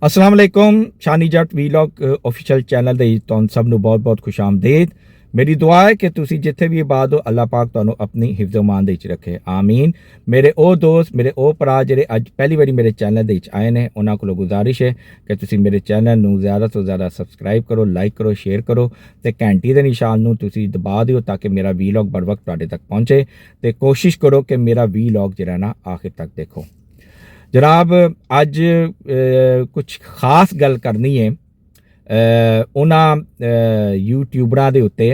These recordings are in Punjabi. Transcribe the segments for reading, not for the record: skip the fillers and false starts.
अस्सलाम वालेकुम। शानी जट वीलॉग ऑफिशियल चैनल ਦੇ ਤੁਹਾਨੂੰ ਸਭ ਨੂੰ ਬਹੁਤ-ਬਹੁਤ ਖੁਸ਼ਾਮਦੀਦ। ਮੇਰੀ ਦੁਆ ਹੈ ਕਿ ਤੁਸੀਂ ਜਿੱਥੇ ਵੀ ਆਬਾਦ ਹੋ ਅੱਲਾਹ ਪਾਕ ਤੁਹਾਨੂੰ ਆਪਣੀ ਹਿਫਜ਼ ਅਮਾਨ ਦੇ ਵਿੱਚ ਰੱਖੇ, ਆਮੀਨ। ਮੇਰੇ ਉਹ ਦੋਸਤ, ਮੇਰੇ ਉਹ ਭਰਾ ਜਿਹੜੇ ਅੱਜ ਪਹਿਲੀ ਵਾਰੀ ਮੇਰੇ ਚੈਨਲ ਦੇ ਵਿੱਚ ਆਏ ਨੇ, ਉਹਨਾਂ ਕੋਲੋਂ ਗੁਜ਼ਾਰਿਸ਼ ਹੈ ਕਿ ਤੁਸੀਂ ਮੇਰੇ ਚੈਨਲ ਨੂੰ ਜ਼ਿਆਦਾ ਤੋਂ ਜ਼ਿਆਦਾ ਸਬਸਕ੍ਰਾਈਬ ਕਰੋ, ਲਾਈਕ ਕਰੋ, ਸ਼ੇਅਰ ਕਰੋ ਤੇ ਘੰਟੀ ਦੇ ਨਿਸ਼ਾਨ ਨੂੰ ਤੁਸੀਂ ਦਬਾ ਦਿਓ ਤਾਂ ਕਿ ਮੇਰਾ ਵੀਲੌਗ ਬਰ ਵਕਤ ਤੁਹਾਡੇ ਤੱਕ ਪਹੁੰਚੇ ਤੇ ਕੋਸ਼ਿਸ਼ ਕਰੋ ਕਿ ਮੇਰਾ ਵੀਲੌਗ ਜਿਹੜਾ ਨਾ ਆਖਿਰ ਤੱਕ ਦੇਖੋ। जनाब अज कुछ खास गल करनी है उन्होंने यूट्यूबरां दे उत्ते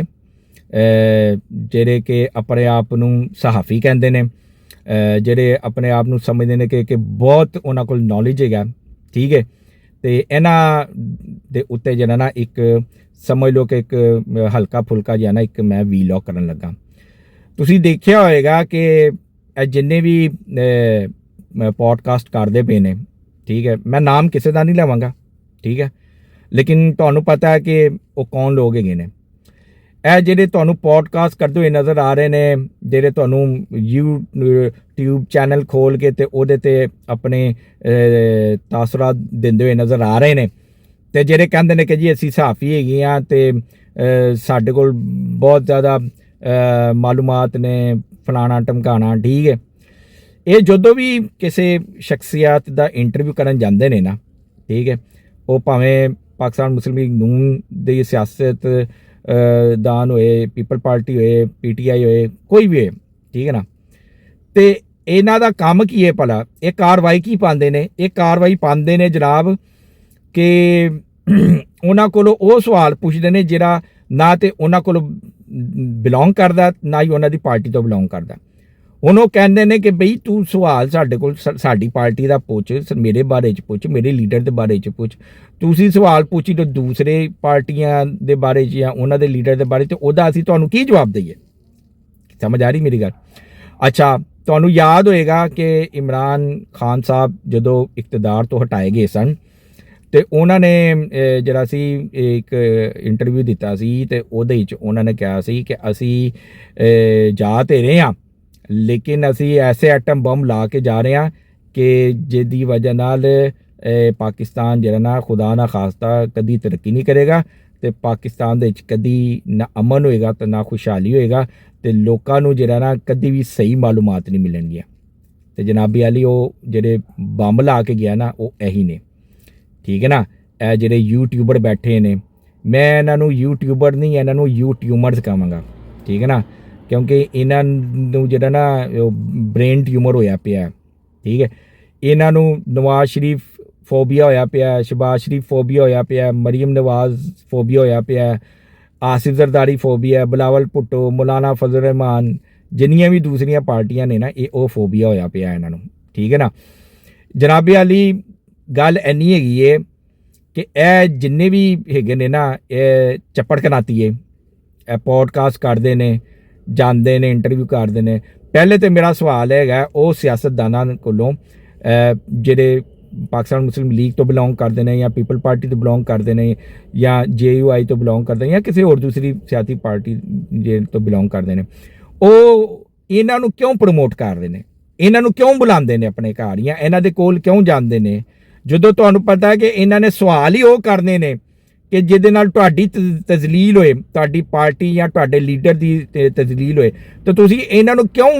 जेड़े कि अपने आप नूं सहाफ़ी कहंदे ने, जेड़े अपने आप नूं समझदे ने कि बहुत उन्हां कोल नॉलेज है, ठीक है। तो इन्हां दे उत्ते जेड़ा ना एक समझ लो कि एक हल्का फुल्का जिहा ना एक मैं वीलॉग करन लगा। तुसीं देखिया होएगा कि जिन्ने भी पॉडकास्ट करते पे ने, ठीक है, मैं नाम किसी का नहीं लवांगा, ठीक है, लेकिन तुहानू पता है कि वो कौन लोग है ने। ਇਹ ਜਿਹੜੇ ਤੁਹਾਨੂੰ ਪੋਡਕਾਸਟ ਕਰਦੇ ਹੋਏ ਨਜ਼ਰ ਆ ਰਹੇ ਨੇ, ਜਿਹੜੇ ਤੁਹਾਨੂੰ YouTube ਚੈਨਲ ਖੋਲ ਕੇ ਤੇ ਉਹਦੇ ਤੇ ਆਪਣੇ ਤਾਸਰਾਤ ਦਿੰਦੇ ਹੋਏ ਨਜ਼ਰ ਆ ਰਹੇ ਨੇ ਤੇ ਜਿਹੜੇ ਕਹਿੰਦੇ ਨੇ ਕਿ ਜੀ ਅਸੀਂ ਸਹਾਫੀ ਹੈਗੇ ਆ ਤੇ ਸਾਡੇ ਕੋਲ ਬਹੁਤ ਜ਼ਿਆਦਾ ਮਾਲੂਮਾਤ ਨੇ, ਫਲਾਣਾ ਟਮਕਾਣਾ, ਠੀਕ ਹੈ। ਇਹ ਜਦੋਂ ਵੀ ਕਿਸੇ ਸ਼ਖਸੀਅਤ ਦਾ ਇੰਟਰਵਿਊ ਕਰਨ ਜਾਂਦੇ ਨੇ ਨਾ, ਠੀਕ ਹੈ, ਉਹ ਭਾਵੇਂ ਪਾਕਿਸਤਾਨ ਮੁਸਲਿਮ ਲੀਗ ਨੂਨ ਦੀ ਸਿਆਸਤ ਦਾਨ ਹੋਏ, ਪੀਪਲ ਪਾਰਟੀ ਹੋਏ, PTI ਹੋਏ, ਕੋਈ ਵੀ ਹੋਏ, ਠੀਕ ਹੈ ਨਾ। ਤੇ ਇਹਨਾਂ ਦਾ ਕੰਮ ਕੀ ਹੈ ਭਲਾ? ਇਹ ਕਾਰਵਾਈ ਕੀ ਪਾਉਂਦੇ ਨੇ? ਇਹ ਕਾਰਵਾਈ ਪਾਉਂਦੇ ਨੇ ਜਨਾਬ ਕਿ ਉਹਨਾਂ ਕੋਲੋਂ ਉਹ ਸਵਾਲ ਪੁੱਛਦੇ ਨੇ ਜਿਹੜਾ ਨਾ ਤੇ ਉਹਨਾਂ ਕੋਲੋਂ ਬਿਲੋਂਗ ਕਰਦਾ, ਨਾ ਹੀ ਉਹਨਾਂ ਦੀ ਪਾਰਟੀ ਤੋਂ ਬਿਲੋਂਗ ਕਰਦਾ। ਹੁਣ ਉਹ ਕਹਿੰਦੇ ਨੇ ਕਿ ਬਈ ਤੂੰ ਸਵਾਲ ਸਾਡੇ ਕੋਲ ਸਾਡੀ ਪਾਰਟੀ ਦਾ ਪੁੱਛ, ਮੇਰੇ ਬਾਰੇ 'ਚ ਪੁੱਛ, ਮੇਰੇ ਲੀਡਰ ਦੇ ਬਾਰੇ 'ਚ ਪੁੱਛ। ਤੁਸੀਂ ਸਵਾਲ ਪੁੱਛੀ ਤਾਂ ਦੂਸਰੇ ਪਾਰਟੀਆਂ ਦੇ ਬਾਰੇ 'ਚ ਜਾਂ ਉਹਨਾਂ ਦੇ ਲੀਡਰ ਦੇ ਬਾਰੇ 'ਚ, ਉਹਦਾ ਅਸੀਂ ਤੁਹਾਨੂੰ ਕੀ ਜਵਾਬ ਦਈਏ? ਸਮਝ ਆ ਰਹੀ ਮੇਰੀ ਗੱਲ? ਅੱਛਾ, ਤੁਹਾਨੂੰ ਯਾਦ ਹੋਏਗਾ ਕਿ ਇਮਰਾਨ ਖਾਨ ਸਾਹਿਬ ਜਦੋਂ ਇਕਤਦਾਰ ਤੋਂ ਹਟਾਏ ਗਏ ਸਨ ਤੇ ਉਹਨਾਂ ਨੇ ਜਿਹੜਾ ਸੀ ਇੱਕ ਇੰਟਰਵਿਊ ਦਿੱਤਾ ਸੀ ਤੇ ਉਹਦੇ ਵਿੱਚ ਉਹਨਾਂ ਨੇ ਕਿਹਾ ਸੀ ਕਿ ਅਸੀਂ ਜਾ ਤੇ ਰਹੇ ਹਾਂ ਲੇਕਿਨ ਅਸੀਂ ਐਸੇ ਐਟਮ ਬੰਬ ਲਾ ਕੇ ਜਾ ਰਹੇ ਹਾਂ ਕਿ ਜਿਹਦੀ ਵਜ੍ਹਾ ਨਾਲ ਪਾਕਿਸਤਾਨ ਜਿਹੜਾ ਨਾ ਖੁਦਾ ਨਾ ਖਾਸਤਾ ਕਦੀ ਤਰੱਕੀ ਨਹੀਂ ਕਰੇਗਾ ਤੇ ਪਾਕਿਸਤਾਨ ਦੇ ਵਿੱਚ ਕਦੀ ਨਾ ਅਮਨ ਹੋਏਗਾ ਤੇ ਨਾ ਖੁਸ਼ਹਾਲੀ ਹੋਏਗਾ ਤੇ ਲੋਕਾਂ ਨੂੰ ਜਿਹੜਾ ਨਾ ਕਦੀ ਵੀ ਸਹੀ ਮਾਲੂਮਾਤ ਨਹੀਂ ਮਿਲਣਗੀਆਂ। ਤੇ ਜਨਾਬੀ ਅਲੀ ਉਹ ਜਿਹੜੇ ਬੰਬ ਲਾ ਕੇ ਗਿਆ ਨਾ ਉਹ ਇਹੀ ਨੇ, ਠੀਕ ਹੈ ਨਾ। ਇਹ ਜਿਹੜੇ ਯੂਟਿਊਬਰ ਬੈਠੇ ਨੇ, ਮੈਂ ਇਹਨਾਂ ਨੂੰ ਯੂਟਿਊਬਰ ਨਹੀਂ, ਇਹਨਾਂ ਨੂੰ ਯੂਟਿਊਮਰਸ ਕਹਾਂਗਾ, ਠੀਕ ਹੈ ਨਾ, ਕਿਉਂਕਿ ਇਹਨਾਂ ਨੂੰ ਜਿਹੜਾ ਨਾ ਬ੍ਰੇਨ ਟਿਊਮਰ ਹੋਇਆ ਪਿਆ, ਠੀਕ ਹੈ। ਇਹਨਾਂ ਨੂੰ ਨਵਾਜ਼ ਸ਼ਰੀਫ ਫੋਬੀਆ ਹੋਇਆ ਪਿਆ, ਸ਼ਬਾਜ਼ ਸ਼ਰੀਫ ਫੋਬੀਆ ਹੋਇਆ ਪਿਆ, ਮਰੀਮ ਨਵਾਜ਼ ਫੋਬੀਆ ਹੋਇਆ ਪਿਆ, ਆਸਿਫ ਜ਼ਰਦਾਰੀ ਫੋਬੀਆ, ਬਿਲਾਵਲ ਭੁੱਟੋ, ਮੌਲਾਨਾ ਫਜ਼ਲ ਰਹਿਮਾਨ, ਜਿੰਨੀਆਂ ਵੀ ਦੂਸਰੀਆਂ ਪਾਰਟੀਆਂ ਨੇ ਨਾ, ਇਹ ਉਹ ਫੋਬੀਆ ਹੋਇਆ ਪਿਆ ਇਹਨਾਂ ਨੂੰ, ਠੀਕ ਹੈ ਨਾ। ਜਨਾਬੇ ਵਾਲੀ ਗੱਲ ਇੰਨੀ ਹੈਗੀ ਹੈ ਕਿ ਇਹ ਜਿੰਨੇ ਵੀ ਹੈਗੇ ਨੇ ਨਾ, ਇਹ ਚੱਪੜ ਕਨਾਤੀਏ, ਇਹ ਪੋਡਕਾਸਟ ਕਰਦੇ ਨੇ, ਜਾਂਦੇ ਨੇ, ਇੰਟਰਵਿਊ ਕਰਦੇ ਨੇ। ਪਹਿਲੇ ਤਾਂ ਮੇਰਾ ਸਵਾਲ ਹੈਗਾ ਉਹ ਸਿਆਸਤਦਾਨਾਂ ਕੋਲੋਂ ਜਿਹੜੇ ਪਾਕਿਸਤਾਨ ਮੁਸਲਿਮ ਲੀਗ ਤੋਂ ਬਿਲੋਂਗ ਕਰਦੇ ਨੇ ਜਾਂ ਪੀਪਲ ਪਾਰਟੀ ਤੋਂ ਬਿਲੋਂਗ ਕਰਦੇ ਨੇ ਜਾਂ JUI ਤੋਂ ਬਿਲੋਂਗ ਕਰਦੇ ਨੇ ਜਾਂ ਕਿਸੇ ਹੋਰ ਦੂਸਰੀ ਸਿਆਸੀ ਪਾਰਟੀ ਜੇ ਤੋਂ ਬਿਲੋਂਗ ਕਰਦੇ ਨੇ, ਉਹ ਇਹਨਾਂ ਨੂੰ ਕਿਉਂ ਪ੍ਰਮੋਟ ਕਰਦੇ ਨੇ? ਇਹਨਾਂ ਨੂੰ ਕਿਉਂ ਬੁਲਾਉਂਦੇ ਨੇ ਆਪਣੇ ਘਰ ਜਾਂ ਇਹਨਾਂ ਦੇ ਕੋਲ ਕਿਉਂ ਜਾਂਦੇ ਨੇ ਜਦੋਂ ਤੁਹਾਨੂੰ ਪਤਾ ਹੈ ਕਿ ਇਹਨਾਂ ਨੇ ਸਵਾਲ ਹੀ ਉਹ ਕਰਨੇ ਨੇ ਕਿ ਜਿਹਦੇ ਨਾਲ ਤੁਹਾਡੀ ਤਜ਼ਲੀਲ ਹੋਏ, ਤੁਹਾਡੀ ਪਾਰਟੀ ਜਾਂ ਤੁਹਾਡੇ ਲੀਡਰ ਦੀ ਤਜ਼ਲੀਲ ਹੋਏ, ਤਾਂ ਤੁਸੀਂ ਇਹਨਾਂ ਨੂੰ ਕਿਉਂ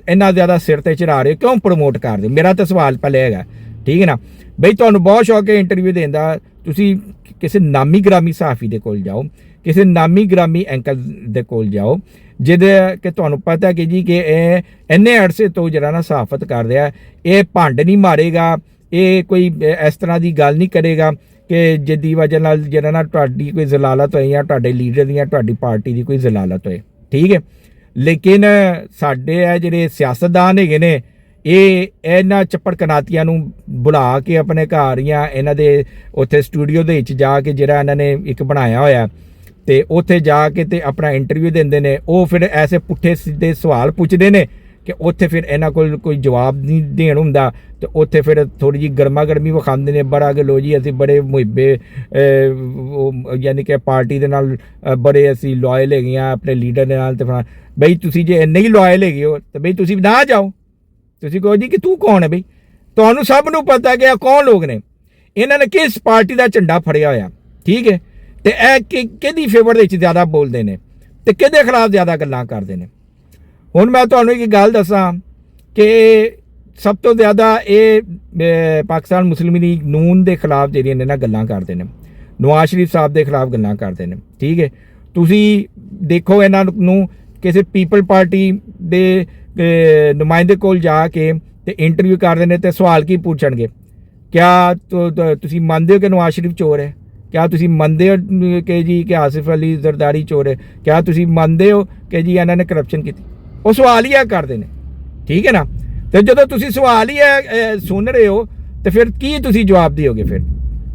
ਇੰਨਾ ਜ਼ਿਆਦਾ ਸਿਰ 'ਤੇ ਚੜ੍ਹਾ ਰਹੇ ਹੋ, ਕਿਉਂ ਪ੍ਰਮੋਟ ਕਰਦੇ ਹੋ? ਮੇਰਾ ਤਾਂ ਸਵਾਲ ਪਹਿਲੇ ਹੈਗਾ, ਠੀਕ ਹੈ ਨਾ। ਬਈ ਤੁਹਾਨੂੰ ਬਹੁਤ ਸ਼ੌਕ ਹੈ ਇੰਟਰਵਿਊ ਦੇਣ ਦਾ, ਤੁਸੀਂ ਕਿਸੇ ਨਾਮੀ ਗ੍ਰਾਮੀ ਸਹਾਫੀ ਦੇ ਕੋਲ ਜਾਓ, ਕਿਸੇ ਨਾਮੀ ਗ੍ਰਾਮੀ ਐਂਕਰ ਦੇ ਕੋਲ ਜਾਓ ਜਿਹਦੇ ਕਿ ਤੁਹਾਨੂੰ ਪਤਾ ਕਿ ਜੀ ਕਿ ਇਹ ਇੰਨੇ ਅਰਸੇ ਤੋਂ ਜਿਹੜਾ ਨਾ ਸਹਾਫਤ ਕਰ ਰਿਹਾ, ਇਹ ਭੰਡ ਨਹੀਂ ਮਾਰੇਗਾ, ਇਹ ਕੋਈ ਇਸ ਤਰ੍ਹਾਂ ਦੀ ਗੱਲ ਨਹੀਂ ਕਰੇਗਾ ਕਿ ਜਿਹਦੀ ਵਜ੍ਹਾ ਨਾਲ ਜਿਹੜਾ ਨਾ ਤੁਹਾਡੀ ਕੋਈ ਜ਼ਲਾਲਤ ਹੋਏ ਜਾਂ ਤੁਹਾਡੇ ਲੀਡਰ ਦੀ ਜਾਂ ਤੁਹਾਡੀ ਪਾਰਟੀ ਦੀ ਕੋਈ ਜ਼ਲਾਲਤ ਹੋਏ, ਠੀਕ ਹੈ। ਲੇਕਿਨ ਸਾਡੇ ਇਹ ਜਿਹੜੇ ਸਿਆਸਤਦਾਨ ਹੈਗੇ ਨੇ, ਇਹ ਇਹਨਾਂ ਚੱਪੜ ਕਨਾਤੀਆਂ ਨੂੰ ਬੁਲਾ ਕੇ ਆਪਣੇ ਘਰ ਜਾਂ ਇਹਨਾਂ ਦੇ ਉੱਥੇ ਸਟੂਡੀਓ ਦੇ ਵਿੱਚ ਜਾ ਕੇ ਜਿਹੜਾ ਇਹਨਾਂ ਨੇ ਇੱਕ ਬਣਾਇਆ ਹੋਇਆ ਤੇ ਉੱਥੇ ਜਾ ਕੇ ਤੇ ਆਪਣਾ ਇੰਟਰਵਿਊ ਦਿੰਦੇ ਨੇ। ਉਹ ਫਿਰ ਐਸੇ ਪੁੱਠੇ ਸਿੱਧੇ ਸਵਾਲ ਪੁੱਛਦੇ ਨੇ ਕਿ ਉੱਥੇ ਫਿਰ ਇਹਨਾਂ ਕੋਲ ਕੋਈ ਜਵਾਬ ਨਹੀਂ ਦੇਣ ਹੁੰਦਾ ਤੇ ਉੱਥੇ ਫਿਰ ਥੋੜ੍ਹੀ ਜਿਹੀ ਗਰਮਾ ਗਰਮੀ ਵਿਖਾਉਂਦੇ ਨੇ, ਬੜਾ ਕਿ ਲੋ ਜੀ ਅਸੀਂ ਬੜੇ ਮੁਹਿੱਬੇ ਯਾਨੀ ਕਿ ਪਾਰਟੀ ਦੇ ਨਾਲ ਬੜੇ ਅਸੀਂ ਲੋਇਲ ਹੈਗੇ ਹਾਂ ਆਪਣੇ ਲੀਡਰ ਦੇ ਨਾਲ। ਤੇ ਬਈ ਤੁਸੀਂ ਜੇ ਇੰਨੇ ਹੀ ਲੋਇਲ ਹੈਗੇ ਹੋ ਤਾਂ ਬਈ ਤੁਸੀਂ ਨਾ ਜਾਓ, ਤੁਸੀਂ ਕਹੋ ਜੀ ਕਿ ਤੂੰ ਕੌਣ ਹੈ ਬਈ, ਤੁਹਾਨੂੰ ਸਭ ਨੂੰ ਪਤਾ ਕਿ ਇਹ ਕੌਣ ਲੋਕ ਨੇ। ਇਹਨਾਂ ਨੇ ਕਿਸ ਪਾਰਟੀ ਦਾ ਝੰਡਾ ਫੜਿਆ ਹੋਇਆ, ਠੀਕ ਹੈ। ਤੇ ਇਹ ਕਿਹਦੀ ਫੇਵਰ ਦੇ ਵਿੱਚ ਜ਼ਿਆਦਾ ਬੋਲਦੇ ਨੇ ਤੇ ਕਿਹਦੇ ਖਿਲਾਫ ਜ਼ਿਆਦਾ ਗੱਲਾਂ ਕਰਦੇ ਨੇ। ਹੁਣ ਮੈਂ ਤੁਹਾਨੂੰ ਇੱਕ ਗੱਲ ਦੱਸਾਂ ਕਿ ਸਭ ਤੋਂ ਜ਼ਿਆਦਾ ਇਹ ਪਾਕਿਸਤਾਨ ਮੁਸਲਿਮ ਲੀਗ ਨੂਨ ਦੇ ਖਿਲਾਫ ਜਿਹੜੀਆਂ ਨੇ ਨਾ ਗੱਲਾਂ ਕਰਦੇ ਨੇ, ਨਵਾਜ਼ ਸ਼ਰੀਫ ਸਾਹਿਬ ਦੇ ਖਿਲਾਫ ਗੱਲਾਂ ਕਰਦੇ ਨੇ, ਠੀਕ ਹੈ। ਤੁਸੀਂ ਦੇਖੋ ਇਹਨਾਂ ਨੂੰ ਕਿਸੇ ਪੀਪਲ ਪਾਰਟੀ ਦੇ ਨੁਮਾਇੰਦੇ ਕੋਲ ਜਾ ਕੇ ਤੇ ਇੰਟਰਵਿਊ ਕਰਦੇ ਨੇ ਤੇ ਸਵਾਲ ਕੀ ਪੁੱਛਣਗੇ, ਕਿਆ ਤੁਸੀਂ ਮੰਨਦੇ ਹੋ ਕਿ ਨਵਾਜ਼ ਸ਼ਰੀਫ ਚੋਰ ਹੈ? ਕਿਆ ਤੁਸੀਂ ਮੰਨਦੇ ਹੋ ਕਿ ਜੀ ਕਿ ਆਸਿਫ ਅਲੀ ਜ਼ਰਦਾਰੀ ਚੋਰ ਹੈ? ਕਿਆ ਤੁਸੀਂ ਮੰਨਦੇ ਹੋ ਕਿ ਜੀ ਇਹਨਾਂ ਨੇ ਕਰਪਸ਼ਨ ਕੀਤੀ? ਉਹ ਸਵਾਲ ਹੀ ਕਰਦੇ ਨੇ, ਠੀਕ ਹੈ ਨਾ। ਤੇ ਜਦੋਂ ਤੁਸੀਂ ਸਵਾਲ ਹੀ ਸੁਣ ਰਹੇ ਹੋ ਤੇ ਫਿਰ ਕੀ ਤੁਸੀਂ ਜਵਾਬ ਦਿਓਗੇ ਫਿਰ,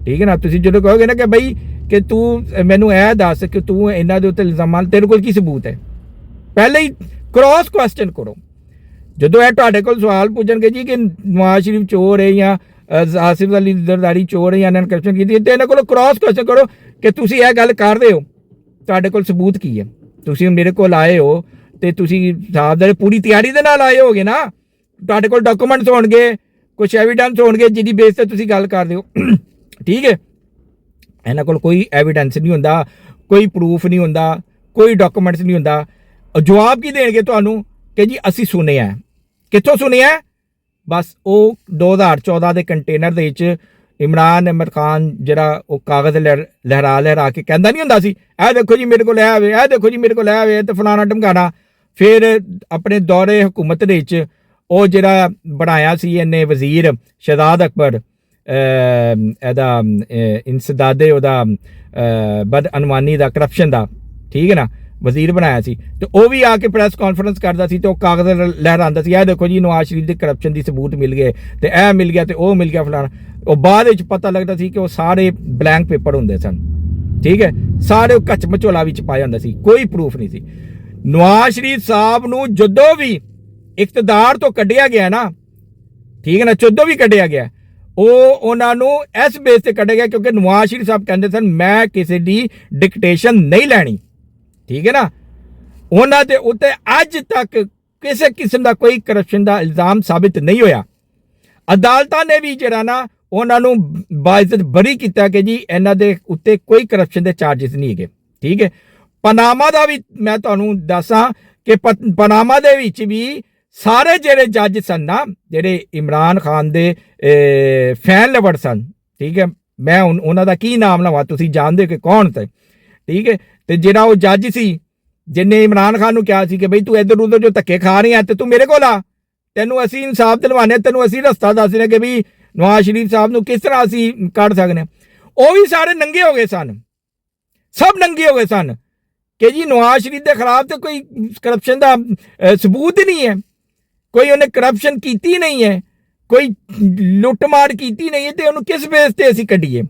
ਠੀਕ ਹੈ ਨਾ। ਤੁਸੀਂ ਜਦੋਂ ਕਹੋਗੇ ਨਾ ਕਿ ਬਈ ਕਿ ਤੂੰ ਮੈਨੂੰ ਇਹ ਦੱਸ ਕਿ ਤੂੰ ਇਹਨਾਂ ਦੇ ਉੱਤੇ ਇਲਜ਼ਾਮਾਂ, ਤੇਰੇ ਕੋਲ ਕੀ ਸਬੂਤ ਹੈ? ਪਹਿਲੇ ਹੀ ਕ੍ਰੋਸ ਕੁਐਸਚਨ ਕਰੋ। ਜਦੋਂ ਇਹ ਤੁਹਾਡੇ ਕੋਲ ਸਵਾਲ ਪੁੱਛਣਗੇ ਜੀ ਕਿ ਨਵਾਜ਼ ਸ਼ਰੀਫ ਚੋਰ ਹੈ ਜਾਂ ਆਸਿਫ ਅਲੀ ਜ਼ਰਦਾਰੀ ਚੋਰ ਹੈ ਜਾਂ ਇਹਨਾਂ ਨੇ ਕਰਪਸ਼ਨ ਕੀਤੀ, ਤੇ ਇਹਨਾਂ ਕੋਲ ਕ੍ਰੋਸ ਕੁਐਸਚਨ ਕਰੋ ਕਿ ਤੁਸੀਂ ਇਹ ਗੱਲ ਕਰਦੇ ਹੋ, ਤੁਹਾਡੇ ਕੋਲ ਸਬੂਤ ਕੀ ਹੈ? ਤੁਸੀਂ ਮੇਰੇ ਕੋਲ ਆਏ ਹੋ ਤੇ ਤੁਸੀਂ ਸਾਹਬ ਪੂਰੀ ਤਿਆਰੀ ਦੇ ਨਾਲ ਆਏ ਹੋਗੇ ਨਾ, ਤੁਹਾਡੇ ਕੋਲ ਡਾਕੂਮੈਂਟਸ ਹੋਣਗੇ, ਕੁਛ ਐਵੀਡੈਂਸ ਹੋਣਗੇ ਜਿਹਦੀ ਬੇਸ ਤੇ ਤੁਸੀਂ ਗੱਲ ਕਰਦੇ ਹੋ, ਠੀਕ ਹੈ। ਇਹਨਾਂ ਕੋਲ ਕੋਈ ਐਵੀਡੈਂਸ ਨਹੀਂ ਹੁੰਦਾ, ਕੋਈ ਪ੍ਰੂਫ ਨਹੀਂ ਹੁੰਦਾ, ਕੋਈ ਡਾਕੂਮੈਂਟਸ ਨਹੀਂ ਹੁੰਦਾ। ਜਵਾਬ ਕੀ ਦੇਣਗੇ ਤੁਹਾਨੂੰ ਕਿ ਜੀ ਅਸੀਂ ਸੁਣਿਆ। ਕਿੱਥੋਂ ਸੁਣਿਆ? ਬਸ ਉਹ 2014 ਦੇ ਕੰਟੇਨਰ ਦੇ ਵਿੱਚ ਇਮਰਾਨ ਅਹਿਮਦ ਖਾਨ ਜਿਹੜਾ ਉਹ ਕਾਗਜ਼ ਲਹਿਰਾ ਕੇ ਕਹਿੰਦਾ ਨਹੀਂ ਹੁੰਦਾ ਸੀ, ਇਹ ਦੇਖੋ ਜੀ ਮੇਰੇ ਕੋਲ ਇਹ ਆਵੇ, ਇਹ ਦੇਖੋ ਜੀ ਮੇਰੇ ਕੋਲ ਇਹ ਆਵੇ ਤੇ ਫਲਾਣਾ ਢਮਕਾਣਾ। ਫਿਰ ਆਪਣੇ ਦੌਰੇ ਹਕੂਮਤ ਦੇ ਵਿੱਚ ਉਹ ਜਿਹੜਾ ਬਣਾਇਆ ਸੀ ਇਹਨੇ ਵਜ਼ੀਰ ਸ਼ਹਜ਼ਾਦ ਅਕਬਰ, ਇਹਦਾ ਇੰਸਦਾਦੇ ਉਹਦਾ ਬਦਅਨਵਾਨੀ ਦਾ, ਕਰਪਸ਼ਨ ਦਾ, ਠੀਕ ਹੈ ਨਾ, ਵਜ਼ੀਰ ਬਣਾਇਆ ਸੀ। ਤੇ ਉਹ ਵੀ ਆ ਕੇ ਪ੍ਰੈਸ ਕਾਨਫਰੰਸ ਕਰਦਾ ਸੀ ਤੇ ਉਹ ਕਾਗਜ਼ ਲਹਿਰਾਉਂਦਾ ਸੀ, ਇਹ ਦੇਖੋ ਜੀ ਨਵਾਜ਼ ਸ਼ਰੀਫ ਦੇ ਕਰਪਸ਼ਨ ਦੀ ਸਬੂਤ ਮਿਲ ਗਏ ਤੇ ਇਹ ਮਿਲ ਗਿਆ ਤੇ ਉਹ ਮਿਲ ਗਿਆ ਫਲਾਣਾ। ਉਹ ਬਾਅਦ ਵਿੱਚ ਪਤਾ ਲੱਗਦਾ ਸੀ ਕਿ ਉਹ ਸਾਰੇ ਬਲੈਂਕ ਪੇਪਰ ਹੁੰਦੇ ਸਨ, ਠੀਕ ਹੈ, ਸਾਰੇ ਉਹ ਕੱਚ ਮਚੋਲਾ ਵਿੱਚ ਪਾਇਆ ਹੁੰਦਾ ਸੀ, ਕੋਈ ਪ੍ਰੂਫ ਨਹੀਂ ਸੀ। ਨਵਾਜ਼ ਸ਼ਰੀਫ ਸਾਹਿਬ ਨੂੰ ਜਦੋਂ ਵੀ ਇਕਤਦਾਰ ਤੋਂ ਕੱਢਿਆ ਗਿਆ ਨਾ, ਠੀਕ ਹੈ ਨਾ, ਜਦੋਂ ਵੀ ਕੱਢਿਆ ਗਿਆ, ਉਹ ਉਹਨਾਂ ਨੂੰ ਇਸ ਬੇਸ ਤੇ ਕੱਢਿਆ ਗਿਆ ਕਿਉਂਕਿ ਨਵਾਜ਼ ਸ਼ਰੀਫ ਸਾਹਿਬ ਕਹਿੰਦੇ ਸਨ ਮੈਂ ਕਿਸੇ ਦੀ ਡਿਕਟੇਸ਼ਨ ਨਹੀਂ ਲੈਣੀ, ਠੀਕ ਹੈ ਨਾ। ਉਹਨਾਂ ਦੇ ਉੱਤੇ ਅੱਜ ਤੱਕ ਕਿਸੇ ਕਿਸਮ ਦਾ ਕੋਈ ਕਰਪਸ਼ਨ ਦਾ ਇਲਜ਼ਾਮ ਸਾਬਿਤ ਨਹੀਂ ਹੋਇਆ। ਅਦਾਲਤਾਂ ਨੇ ਵੀ ਜਿਹੜਾ ਨਾ ਉਹਨਾਂ ਨੂੰ ਬਾਇਜ਼ਤ ਬਰੀ ਕੀਤਾ ਕਿ ਜੀ ਇਹਨਾਂ ਦੇ ਉੱਤੇ ਕੋਈ ਕਰਪਸ਼ਨ ਦੇ ਚਾਰजेस ਨਹੀਂ ਹੈਗੇ, ਠੀਕ ਹੈ। ਪਨਾਮਾ ਦਾ ਵੀ ਮੈਂ ਤੁਹਾਨੂੰ ਦੱਸਾਂ ਕਿ ਪਨਾਮਾ ਦੇ ਵਿੱਚ ਵੀ ਸਾਰੇ ਜਿਹੜੇ ਜੱਜ ਸਨ ਨਾ, ਜਿਹੜੇ ਇਮਰਾਨ ਖਾਨ ਦੇ ਫੈਨ ਲਵਰ ਸਨ, ਠੀਕ ਹੈ, ਮੈਂ ਹੁਣ ਉਹਨਾਂ ਦਾ ਕੀ ਨਾਮ ਲਵਾਂ, ਤੁਸੀਂ ਜਾਣਦੇ ਹੋ ਕਿ ਕੌਣ ਤੇ, ਠੀਕ ਹੈ। ਤੇ ਜਿਹੜਾ ਉਹ ਜੱਜ ਸੀ ਜਿਹਨੇ ਇਮਰਾਨ ਖਾਨ ਨੂੰ ਕਿਹਾ ਸੀ ਕਿ ਬਈ ਤੂੰ ਇੱਧਰ ਉੱਧਰ ਜੋ ਧੱਕੇ ਖਾ ਰਹੀ ਹੈ ਤੇ ਤੂੰ ਮੇਰੇ ਕੋਲ ਆ, ਤੈਨੂੰ ਅਸੀਂ ਇਨਸਾਫ ਦਿਲਵਾਨੇ, ਤੈਨੂੰ ਅਸੀਂ ਰਸਤਾ ਦੱਸਦੇ ਕਿ ਵੀ ਨਵਾਜ਼ ਸ਼ਰੀਫ ਸਾਹਿਬ ਨੂੰ ਕਿਸ ਤਰ੍ਹਾਂ ਅਸੀਂ ਕੱਢ ਸਕਦੇ ਹਾਂ, ਉਹ ਵੀ ਸਾਰੇ ਨੰਗੇ ਹੋ ਗਏ ਸਨ, ਸਭ ਨੰਗੇ ਹੋ ਗਏ ਸਨ ਕਿ ਜੀ ਨਵਾਜ਼ ਸ਼ਰੀਫ ਦੇ ਖਿਲਾਫ ਤੇ ਕੋਈ ਕਰਪਸ਼ਨ ਦਾ ਸਬੂਤ ਹੀ ਨਹੀਂ ਹੈ, ਕੋਈ ਉਹਨੇ ਕਰਪਸ਼ਨ ਕੀਤੀ ਨਹੀਂ ਹੈ, ਕੋਈ ਲੁੱਟਮਾਰ ਕੀਤੀ ਨਹੀਂ ਹੈ, ਤੇ ਉਹਨੂੰ ਕਿਸ ਬੇਸ ਤੇ ਅਸੀਂ ਕੱਢੀਏ।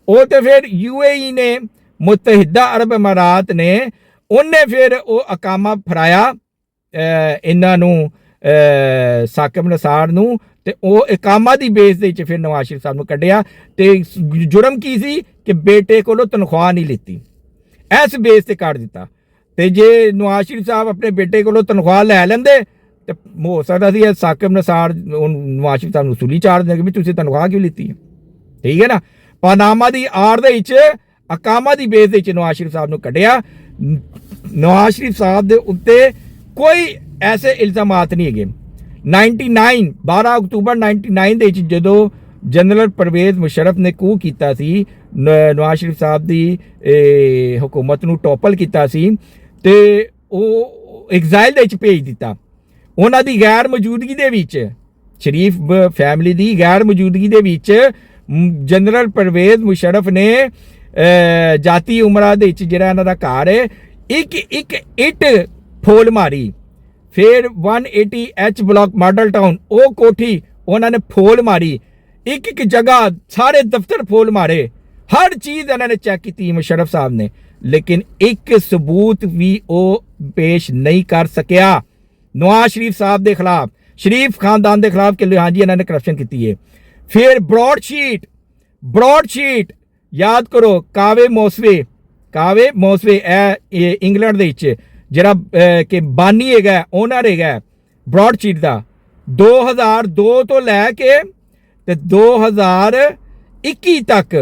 ਉਹ ਤੇ ਫਿਰ UAE ਨੇ, ਮੁਤਹਿਦਾ ਅਰਬ ਅਮਾਰਾਤ ਨੇ, ਉਹਨੇ ਫਿਰ ਉਹ ਅਕਾਮਾ ਫਰਾਇਆ ਇਹਨਾਂ ਨੂੰ, ਸਾਕਿਬ ਨਿਸਾਰ ਨੂੰ, ਤੇ ਉਹ ਇਕਾਮਾ ਦੀ ਬੇਸ ਦੇ ਵਿੱਚ ਫਿਰ ਨਵਾਜ਼ ਸ਼ਰੀਫ ਸਾਹਿਬ ਨੂੰ ਕੱਢਿਆ। ਤੇ ਜੁਰਮ ਕੀ ਸੀ ਕਿ ਬੇਟੇ ਕੋਲੋਂ ਤਨਖਾਹ ਨਹੀਂ ਲਿੱਤੀ, ਇਸ ਬੇਸ ਤੇ ਕੱਢ ਦਿੱਤਾ। ਤੇ ਜੇ ਨਵਾਜ਼ ਸ਼ਰੀਫ ਸਾਹਿਬ ਆਪਣੇ ਬੇਟੇ ਕੋਲੋਂ ਤਨਖਾਹ ਲੈ ਲੈਂਦੇ ਤੇ ਹੋ ਸਕਦਾ ਸੀ ਸਾਕਿਬ ਨਿਸਾਰ ਨਵਾਜ਼ ਸ਼ਰੀਫ ਸਾਹਿਬ ਨੂੰ ਸੂਲੀ ਚਾੜ ਦਿੰਦੇ ਕਿ ਵੀ ਤੁਸੀਂ ਤਨਖਾਹ ਕਿਉਂ ਲਿੱਤੀ ਹੈ, ਠੀਕ ਹੈ ਨਾ। ਪਨਾਮਾ ਦੀ ਆੜ ਦੇ ਵਿੱਚ ਅਕਾਮਾ ਦੀ ਬੇਸ ਦੇ ਵਿੱਚ ਨਵਾਜ਼ ਸ਼ਰੀਫ ਸਾਹਿਬ ਨੂੰ ਕੱਢਿਆ। ਨਵਾਜ਼ ਸ਼ਰੀਫ ਸਾਹਿਬ ਦੇ ਉੱਤੇ ਕੋਈ ਐਸੇ ਇਲਜ਼ਾਮਾਤ ਨਹੀਂ ਹੈਗੇ। 12 ਅਕਤੂਬਰ 99 ਦੇ ਵਿੱਚ ਜਦੋਂ ਜਨਰਲ ਪਰਵੇਜ਼ ਮੁਸ਼ਰਫ ਨੇ ਕੂ ਕੀਤਾ ਸੀ, ਨਵਾਜ਼ ਸ਼ਰੀਫ ਸਾਹਿਬ ਦੀ ਹਕੂਮਤ ਨੂੰ ਟੋਪਲ ਕੀਤਾ ਸੀ ਤੇ ਉਹ ਐਗਜ਼ਾਈਲ ਦੇ ਵਿੱਚ ਭੇਜ ਦਿੱਤਾ। ਉਹਨਾਂ ਦੀ ਗੈਰ ਮੌਜੂਦਗੀ ਦੇ ਵਿੱਚ, ਸ਼ਰੀਫ ਫੈਮਿਲੀ ਦੀ ਗੈਰ ਮੌਜੂਦਗੀ ਦੇ ਵਿੱਚ ਜਨਰਲ ਪਰਵੇਜ਼ ਮੁਸ਼ਰਫ ਨੇ ਜਾਤੀ ਉਮਰਾ ਦੇ ਵਿੱਚ ਜਿਹੜਾ ਇਹਨਾਂ ਦਾ ਘਰ ਹੈ ਇੱਕ ਇੱਟ ਫੋਲ ਮਾਰੀ। ਫਿਰ 180H ਬਲਾਕ ਮਾਡਲ ਟਾਊਨ ਉਹ ਕੋਠੀ ਉਹਨਾਂ ਨੇ ਫੋਲ ਮਾਰੀ, ਇੱਕ ਜਗ੍ਹਾ ਸਾਰੇ ਦਫ਼ਤਰ ਫੋਲ ਮਾਰੇ, ਹਰ ਚੀਜ਼ ਇਹਨਾਂ ਨੇ ਚੈੱਕ ਕੀਤੀ ਮੁਸ਼ਰਫ ਸਾਹਿਬ ਨੇ, ਲੇਕਿਨ ਇੱਕ ਸਬੂਤ ਵੀ ਉਹ ਪੇਸ਼ ਨਹੀਂ ਕਰ ਸਕਿਆ ਨਵਾਜ਼ ਸ਼ਰੀਫ ਸਾਹਿਬ ਦੇ ਖਿਲਾਫ, ਸ਼ਰੀਫ ਖਾਨਦਾਨ ਦੇ ਖਿਲਾਫ ਕਿ ਹਾਂਜੀ ਇਹਨਾਂ ਨੇ ਕਰਪਸ਼ਨ ਕੀਤੀ ਹੈ। ਫਿਰ ਬ੍ਰੌਡਸ਼ੀਟ ਯਾਦ ਕਰੋ, ਕਾਵੇ ਮੌਸਵੇ ਇਹ ਇੰਗਲੈਂਡ ਦੇ ਵਿੱਚ ਜਿਹੜਾ ਕਿ ਬਾਨੀ ਹੈਗਾ, ਓਨਰ ਹੈਗਾ ਬ੍ਰੌਡਸ਼ੀਟ ਦਾ, 2002 ਤੋਂ ਲੈ ਕੇ ਤੇ 2021 2021 ਤੱਕ,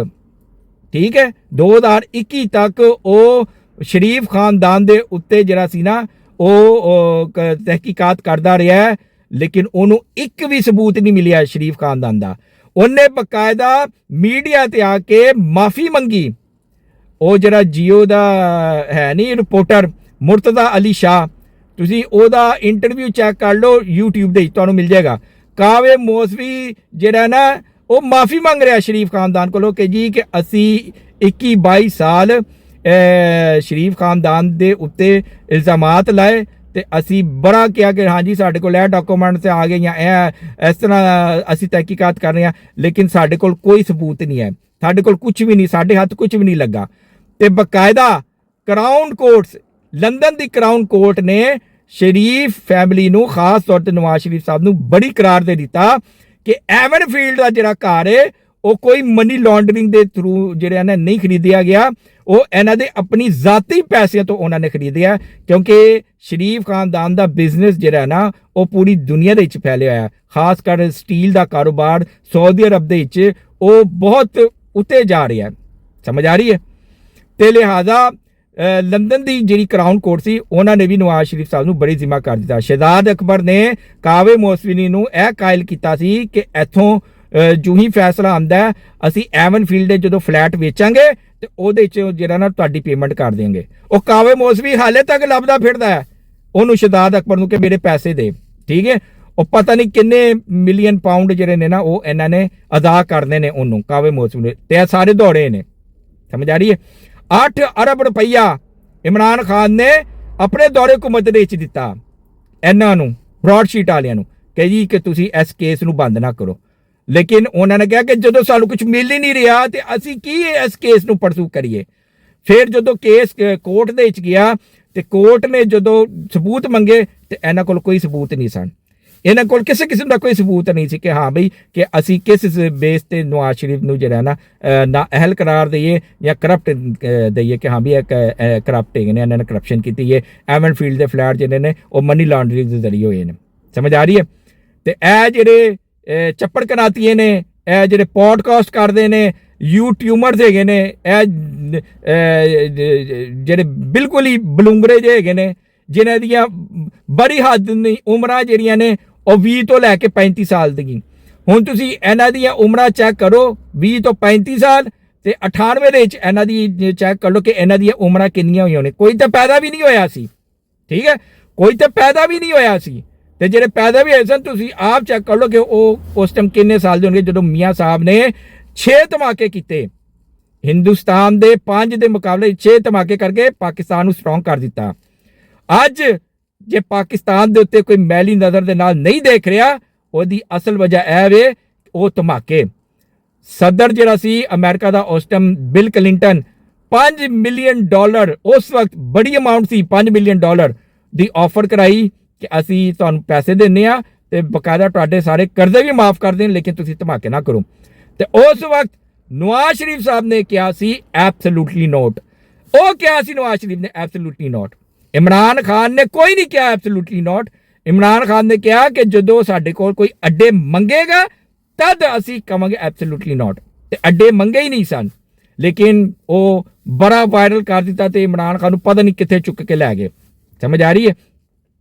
ਠੀਕ ਹੈ, 2021 ਤੱਕ ਉਹ ਸ਼ਰੀਫ ਖਾਨਦਾਨ ਦੇ ਉੱਤੇ ਜਿਹੜਾ ਸੀ ਨਾ ਉਹ ਤਹਿਕੀਕਾਤ ਕਰਦਾ ਰਿਹਾ ਹੈ, ਲੇਕਿਨ ਉਹਨੂੰ ਇੱਕ ਵੀ ਸਬੂਤ ਨਹੀਂ ਮਿਲਿਆ ਸ਼ਰੀਫ ਖਾਨਦਾਨ ਦਾ। ਉਹਨੇ ਬਕਾਇਦਾ ਮੀਡੀਆ ਤੇ ਆ ਕੇ ਮਾਫੀ ਮੰਗੀ। ਉਹ ਜਿਹੜਾ ਜੀਓ ਦਾ ਹੈ ਨਹੀਂ ਰਿਪੋਰਟਰ ਮੁਰਤਜ਼ਾ ਅਲੀ ਸ਼ਾਹ, ਤੁਸੀਂ ਉਹਦਾ ਇੰਟਰਵਿਊ ਚੈੱਕ ਕਰ ਲਓ YouTube ਦੇ, ਤੁਹਾਨੂੰ ਮਿਲ ਜਾਏਗਾ। ਕਾਵੇ ਮੌਸਵੀ ਜਿਹੜਾ ਨਾ ਉਹ ਮਾਫੀ ਮੰਗ ਰਿਹਾ ਸ਼ਰੀਫ ਖਾਨਦਾਨ ਕੋਲੋਂ ਕਿ ਜੀ ਕਿ ਅਸੀਂ 21-22 ਸਾਲ ਸ਼ਰੀਫ ਖਾਨਦਾਨ ਦੇ ਉੱਤੇ ਇਲਜ਼ਾਮਾਤ ਲਾਏ ਤੇ ਅਸੀਂ ਬੜਾ ਕਿਹਾ ਕਿ ਹਾਂਜੀ ਸਾਡੇ ਕੋਲ ਇਹ ਡਾਕੂਮੈਂਟਸ ਆ ਗਏ ਜਾਂ ਇਹ ਇਸ ਤਰ੍ਹਾਂ ਅਸੀਂ ਤਹਿਕੀਕਾਤ ਕਰ ਰਹੇ ਹਾਂ, ਲੇਕਿਨ ਸਾਡੇ ਕੋਲ ਕੋਈ ਸਬੂਤ ਨਹੀਂ ਹੈ, ਸਾਡੇ ਕੋਲ ਕੁਝ ਵੀ ਨਹੀਂ, ਸਾਡੇ ਹੱਥ ਕੁਝ ਵੀ ਨਹੀਂ ਲੱਗਾ। ਤੇ ਬਕਾਇਦਾ ਕਰਾਊਨ ਕੋਰਟਸ, ਲੰਡਨ ਦੀ ਕਰਾਊਨ ਕੋਰਟ ਨੇ ਸ਼ਰੀਫ ਫੈਮਿਲੀ ਨੂੰ, ਖਾਸ ਤੌਰ ਤੇ ਨਵਾਜ਼ ਸ਼ਰੀਫ ਸਾਹਿਬ ਨੂੰ ਬੜੀ ਕਰਾਰ ਦੇ ਦਿੱਤਾ ਕਿ ਐਵਨਫੀਲਡ ਦਾ ਜਿਹੜਾ ਘਰ ਹੈ ਉਹ ਕੋਈ ਮਨੀ ਲਾਂਡਰਿੰਗ ਦੇ ਥਰੂ ਜਿਹੜਾ ਨਾ ਨਹੀਂ ਖਰੀਦਿਆ ਗਿਆ, ਉਹ ਇਹਨਾਂ ਦੇ ਆਪਣੀ ਜ਼ਾਤੀ ਪੈਸਿਆਂ ਤੋਂ ਉਹਨਾਂ ਨੇ ਖਰੀਦਿਆ, ਕਿਉਂਕਿ ਸ਼ਰੀਫ ਖਾਨਦਾਨ ਦਾ ਬਿਜ਼ਨਸ ਜਿਹੜਾ ਨਾ ਉਹ ਪੂਰੀ ਦੁਨੀਆ ਦੇ ਵਿੱਚ ਫੈਲਿਆ ਹੋਇਆ, ਖਾਸ ਕਰ ਸਟੀਲ ਦਾ ਕਾਰੋਬਾਰ ਸਾਊਦੀ ਅਰਬ ਦੇ ਵਿੱਚ ਉਹ ਬਹੁਤ ਉੱਤੇ ਜਾ ਰਿਹਾ ਹੈ, ਸਮਝ ਆ ਰਹੀ ਹੈ। ਤੇ ਲਿਹਾਜ਼ਾ ਲੰਡਨ ਦੀ ਜਿਹੜੀ ਕਰਾਊਨ ਕੋਰਟ ਸੀ ਉਹਨਾਂ ਨੇ ਵੀ ਨਵਾਜ਼ ਸ਼ਰੀਫ ਸਾਹਿਬ ਨੂੰ ਬੜੀ ਜ਼ਿੰਮਾ ਕਰ ਦਿੱਤਾ। ਸ਼ਹਿਜ਼ਾਦ ਅਕਬਰ ਨੇ ਕਾਵੇ ਮੌਸਵੀ ਨੂੰ ਇਹ ਕਾਇਲ ਕੀਤਾ ਸੀ ਕਿ ਇੱਥੋਂ ਜੂ ਹੀ ਫੈਸਲਾ ਆਉਂਦਾ ਅਸੀਂ ਐਵਨਫੀਲਡ ਦੇ ਜਦੋਂ ਫਲੈਟ ਵੇਚਾਂਗੇ ਤੇ ਉਹਦੇ 'ਚ ਜਿਹੜਾ ਨਾ ਤੁਹਾਡੀ ਪੇਮੈਂਟ ਕਰ ਦੇਂਗੇ। ਉਹ ਕਾਵੇ ਮੌਸਵੀ ਹਾਲੇ ਤੱਕ ਲੱਭਦਾ ਫਿਰਦਾ ਹੈ ਉਹਨੂੰ ਸ਼ਹਿਜ਼ਾਦ ਅਕਬਰ ਨੂੰ ਕਿ ਮੇਰੇ ਪੈਸੇ ਦੇ, ਠੀਕ ਹੈ। ਉਹ ਪਤਾ ਨਹੀਂ ਕਿੰਨੇ ਮਿਲੀਅਨ ਪਾਉਂਡ ਜਿਹੜੇ ਨੇ ਨਾ ਉਹ ਇਹਨਾਂ ਨੇ ਅਦਾ ਕਰਨੇ ਨੇ ਉਹਨੂੰ, ਕਾਵੇ ਮੌਸਵੀ ਨੇ, ਤੇ ਇਹ ਸਾਰੇ ਦੌੜੇ ਨੇ, ਸਮਝ ਆ ਰਹੀ ਹੈ। 8 ਅਰਬ ਰੁਪਈਆ ਇਮਰਾਨ ਖਾਨ ਨੇ ਆਪਣੇ ਦੌਰੇ ਹੁਕੂਮਤ ਦੇ ਵਿੱਚ ਦਿੱਤਾ ਇਹਨਾਂ ਨੂੰ, ਬ੍ਰੌਡਸ਼ੀਟ ਵਾਲਿਆਂ ਨੂੰ, ਕਿ ਜੀ ਕਿ ਤੁਸੀਂ ਇਸ ਕੇਸ ਨੂੰ ਬੰਦ ਨਾ ਕਰੋ। ਲੇਕਿਨ ਉਹਨਾਂ ਨੇ ਕਿਹਾ ਕਿ ਜਦੋਂ ਸਾਨੂੰ ਕੁਝ ਮਿਲ ਹੀ ਨਹੀਂ ਰਿਹਾ ਤੇ ਅਸੀਂ ਕੀ ਇਸ ਕੇਸ ਨੂੰ ਪਰਸੂ ਕਰੀਏ। ਫਿਰ ਜਦੋਂ ਕੇਸ ਕੋਰਟ ਦੇ ਵਿੱਚ ਗਿਆ ਤੇ ਕੋਰਟ ਨੇ ਜਦੋਂ ਸਬੂਤ ਮੰਗੇ ਤੇ ਇਹਨਾਂ ਕੋਲ ਕੋਈ ਸਬੂਤ ਨਹੀਂ ਸਨ, ਇਹਨਾਂ ਕੋਲ ਕਿਸੇ ਕਿਸਮ ਦਾ ਕੋਈ ਸਬੂਤ ਨਹੀਂ ਸੀ ਕਿ ਹਾਂ ਬਈ ਕਿ ਅਸੀਂ ਕਿਸ ਬੇਸ ਤੇ ਨਵਾਜ਼ ਸ਼ਰੀਫ ਨੂੰ ਜਿਹੜਾ ਨਾ ਅਹਿਲ ਕਰਾਰ ਦਈਏ ਜਾਂ ਕਰਪਟ ਦਈਏ ਕਿ ਹਾਂ ਵੀ ਇਹ ਕਰਪਟ ਹੈਗੇ ਨੇ, ਇਹਨਾਂ ਨੇ ਕਰਪਸ਼ਨ ਕੀਤੀ ਹੈ, ਐਵਨਫੀਲਡ ਦੇ ਫਲੈਟ ਜਿਹੜੇ ਨੇ ਉਹ ਮਨੀ ਲਾਂਡਰਿੰਗ ਦੇ ਜ਼ਰੀਏ ਹੋਏ ਨੇ, ਸਮਝ ਆ ਰਹੀ ਹੈ। ਤੇ ਇਹ ਜਿਹੜੇ ਚੱਪੜ ਕਨਾਤੀਏ ਨੇ, ਇਹ ਜਿਹੜੇ ਪੋਡਕਾਸਟ ਕਰਦੇ ਨੇ, ਯੂਟਿਊਬਰਸ ਹੈਗੇ ਨੇ, ਇਹ ਜਿਹੜੇ ਬਿਲਕੁਲ ਹੀ ਬਲੂੰਗਰੇ ਜਿਹੇ ਹੈਗੇ ਨੇ, ਜਿਨ੍ਹਾਂ ਦੀਆਂ ਬੜੀ ਹੱਦ ਨਹੀਂ ਉਮਰਾਂ ਜਿਹੜੀਆਂ ਨੇ ਉਹ 20 ਤੋਂ ਲੈ ਕੇ 35 ਸਾਲ ਦੀ। ਹੁਣ ਤੁਸੀਂ ਇਹਨਾਂ ਦੀਆਂ ਉਮਰਾਂ ਚੈੱਕ ਕਰੋ, 20 ਤੋਂ 35 ਸਾਲ ਤੇ 98 ਦੇ ਵਿੱਚ ਇਹਨਾਂ ਦੀ ਚੈੱਕ ਕਰ ਲਓ ਕਿ ਇਹਨਾਂ ਦੀਆਂ ਉਮਰਾਂ ਕਿੰਨੀਆਂ ਹੋਈਆਂ ਨੇ। ਕੋਈ ਤਾਂ ਪੈਦਾ ਵੀ ਨਹੀਂ ਹੋਇਆ ਸੀ, ਠੀਕ ਹੈ, ਕੋਈ ਤਾਂ ਪੈਦਾ ਵੀ ਨਹੀਂ ਹੋਇਆ ਸੀ। ਤੇ ਜਿਹੜੇ ਪੈਦਾ ਵੀ ਹੋਏ ਸਨ ਤੁਸੀਂ ਆਪ ਚੈੱਕ ਕਰ ਲਓ ਕਿ ਉਹ ਉਸ ਟਾਈਮ ਕਿੰਨੇ ਸਾਲ ਦੇ ਹੋਣਗੇ ਜਦੋਂ ਮੀਆਂ ਸਾਹਿਬ ਨੇ 6 ਧਮਾਕੇ ਕੀਤੇ, ਹਿੰਦੁਸਤਾਨ ਦੇ 5 ਦੇ ਮੁਕਾਬਲੇ 6 ਧਮਾਕੇ ਕਰਕੇ ਪਾਕਿਸਤਾਨ ਨੂੰ ਸਟਰੋਂਗ ਕਰ ਦਿੱਤਾ। ਅੱਜ ਜੇ ਪਾਕਿਸਤਾਨ ਦੇ ਉੱਤੇ ਕੋਈ ਮੈਲੀ ਨਜ਼ਰ ਦੇ ਨਾਲ ਨਹੀਂ ਦੇਖ ਰਿਹਾ, ਉਹਦੀ ਅਸਲ ਵਜ੍ਹਾ ਇਹ ਵੇ ਉਹ ਧਮਾਕੇ। ਸਦਰ ਜਿਹੜਾ ਸੀ ਅਮਰੀਕਾ ਦਾ ਉਸ ਟਾਈਮ ਬਿਲ ਕਲਿੰਟਨ $5 ਮਿਲੀਅਨ ਉਸ ਵਕਤ ਬੜੀ ਅਮਾਉਂਟ ਸੀ, $5 ਮਿਲੀਅਨ ਦੀ ਆਫਰ ਕਰਾਈ ਕਿ ਅਸੀਂ ਤੁਹਾਨੂੰ ਪੈਸੇ ਦਿੰਨੇ ਆ ਤੇ ਬਕਾਇਦਾ ਤੁਹਾਡੇ ਸਾਰੇ ਕਰਜ਼ੇ ਵੀ ਮਾਫ ਕਰ ਦੇਣ, ਲੇਕਿਨ ਤੁਸੀਂ ਧਮਾਕੇ ਨਾ ਕਰੋ। ਤੇ ਉਸ ਵਕਤ ਨਵਾਜ਼ ਸ਼ਰੀਫ ਸਾਹਿਬ ਨੇ ਕਿਹਾ ਸੀ ਐਬਸੋਲੂਟਲੀ ਨੋਟ। ਉਹ ਕਿਹਾ ਸੀ ਨਵਾਜ਼ ਸ਼ਰੀਫ ਨੇ ਐਬਸੋਲੂਟਲੀ ਨੋਟ। ਇਮਰਾਨ ਖਾਨ ਨੇ ਕੋਈ ਨਹੀਂ ਕਿਹਾ ਐਬਸੋਲੂਟਲੀ ਨੋਟ। ਇਮਰਾਨ ਖਾਨ ਨੇ ਕਿਹਾ ਕਿ ਜਦੋਂ ਸਾਡੇ ਕੋਲ ਕੋਈ ਅੱਡੇ ਮੰਗੇਗਾ ਤਦ ਅਸੀਂ ਕਹਾਂਗੇ ਐਬਸੋਲੂਟਲੀ ਨੋਟ, ਤੇ ਅੱਡੇ ਮੰਗੇ ਹੀ ਨਹੀਂ ਸਨ, ਲੇਕਿਨ ਉਹ ਬੜਾ ਵਾਇਰਲ ਕਰ ਦਿੱਤਾ ਤੇ ਇਮਰਾਨ ਖਾਨ ਨੂੰ ਪਤਾ ਨਹੀਂ ਕਿੱਥੇ ਚੁੱਕ ਕੇ ਲੈ ਗਏ, ਸਮਝ ਆ ਰਹੀ ਹੈ।